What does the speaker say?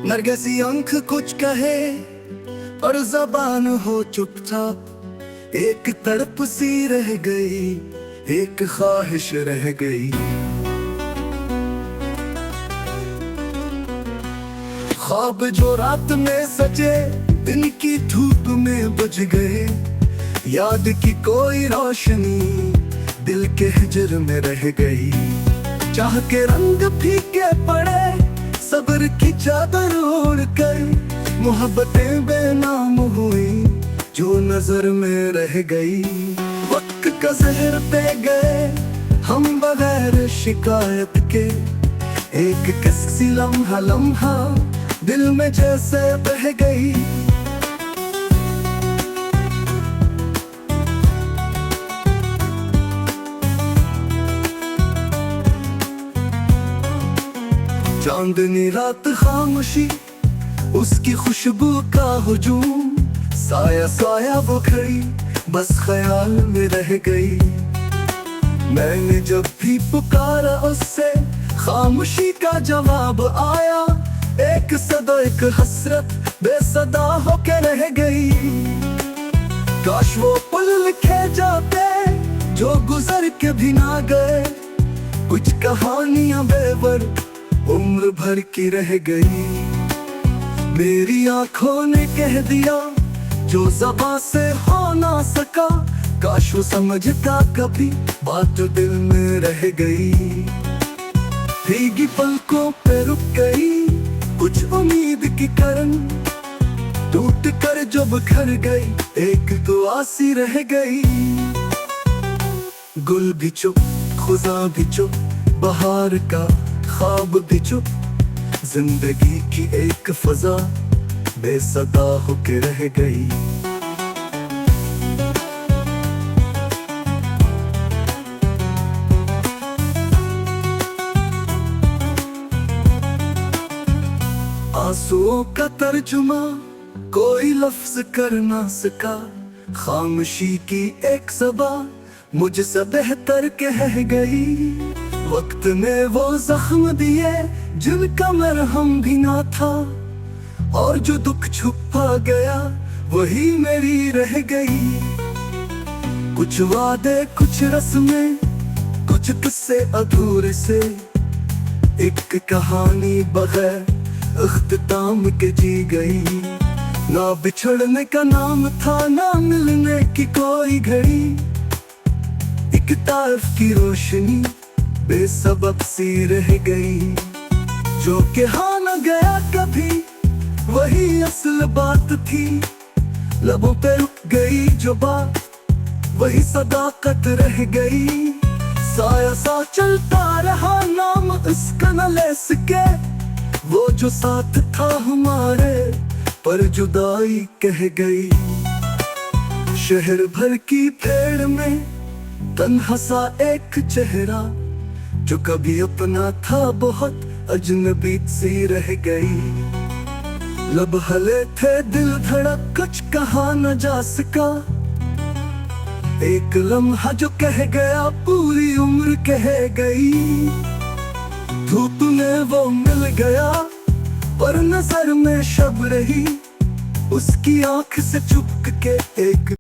नरगिसी आंख कुछ कहे और जबान हो चुपचाप। एक तड़प सी रह गई, एक ख्वाहिश रह गई। ख्वाब जो रात में सजे दिन की धूप में बुझ गए। याद की कोई रोशनी दिल के हिजर में रह गई। चाह के रंग फीके पड़े सब्र की चादर ओढ़ कर। मोहब्बतें बेनाम हुई जो नजर में रह गई। वक्त का जहर पे गए हम बगैर शिकायत के। एक किसी लम्हा लम्हा दिल में जैसे बह गई। चांदनी रात खामोशी, उसकी खुशबू का हुजूम। साया साया वो खड़ी बस ख्याल में रह गई। मैंने जब भी पुकारा उससे खामोशी का जवाब आया। एक सदा एक हसरत बेसदा होके रह गई। काश वो पुल लिखे जाते जो गुजर के भी ना गए। कुछ कहानियां बेवर उम्र भर की रह गई। मेरी आंखों ने कह दिया जो ज़बां से हो ना सका। काश वो समझता कभी बात जो दिल में रह गई। भीगी पलकों पे रुक गई कुछ उम्मीद की करन। टूट कर जो बिखर गई एक दुआ सी रह गई। गुल भी चुप, खुदा भी चुप, बहार का ख्वाब भी चुप। जिंदगी की एक फजा बेसदा होके रह गई। आंसुओं का तर्जुमा कोई लफ्ज कर ना सका। खामोशी की एक सबा मुझसे बेहतर कह गई। वक्त ने वो जख्म दिए जिनका मरहम भी ना था। और जो दुख छुपा गया वही मेरी रह गई। कुछ वादे कुछ रस्में कुछ किस्से अधूरे से। एक कहानी बगैर इख्तिताम के जी गई। ना बिछड़ने का नाम था ना मिलने की कोई घड़ी। एक तारीफ की रोशनी बेसबब सी रह गई। जो कि हाँ न गया कभी वही असल बात थी। लबों पे रुक गई जो बात वही सदाकत रह गई। साया सा चलता रहा नाम इसका न ले सके। वो जो साथ था हमारे पर जुदाई कह गई। शहर भर की भीड़ में तन्हा सा एक चेहरा जो कभी अपना था बहुत अजनबी सी रह गई। लब हले थे दिल धड़क कुछ कहा न जा सका। एक लम्हा जो कह गया पूरी उम्र कह गई। धूप में वो मिल गया पर नजर में शब रही। उसकी आंख से चुपक के एक